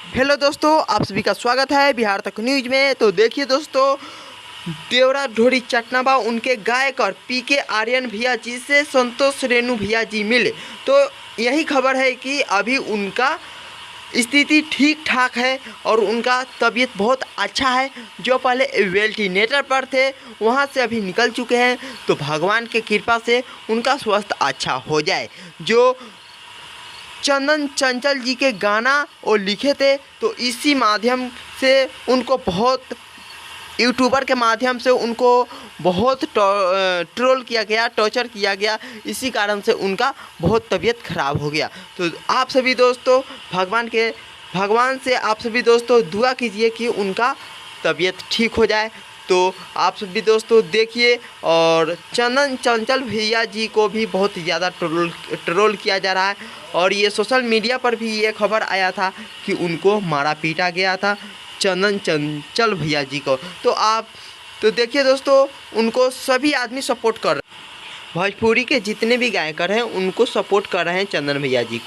Hello दोस्तों, आप सभी का स्वागत है बिहार तक न्यूज में। तो देखिए दोस्तों, देवरा ढोरी चटनाबा उनके गायक और पीके आर्यन भैया जी से संतोष रेणु भैया जी मिले। तो यही खबर है कि अभी उनका स्थिति ठीक ठाक है और उनका तबीयत बहुत अच्छा है। जो पहले वेंटिलेटर पर थे वहाँ से अभी निकल चुके हैं। तो भगवान की कृपा से उनका स्वास्थ्य अच्छा हो जाए। जो चंदन चंचल जी के गाना वो लिखे थे, तो इसी माध्यम से उनको बहुत यूट्यूबर के माध्यम से उनको बहुत ट्रोल किया गया, टॉर्चर किया गया। इसी कारण से उनका बहुत तबीयत खराब हो गया। तो आप सभी दोस्तों भगवान से आप सभी दोस्तों दुआ कीजिए कि उनका तबीयत ठीक हो जाए। तो आप सभी दोस्तों देखिए, और चंदन चंचल भैया जी को भी बहुत ज़्यादा ट्रोल किया जा रहा है। और ये सोशल मीडिया पर भी ये खबर आया था कि उनको मारा पीटा गया था चंदन चंचल भैया जी को। तो देखिए दोस्तों, उनको सभी आदमी सपोर्ट कर रहे हैं। भोजपुरी के जितने भी गायकर हैं उनको सपोर्ट कर रहे हैं चंदन भैया जी को।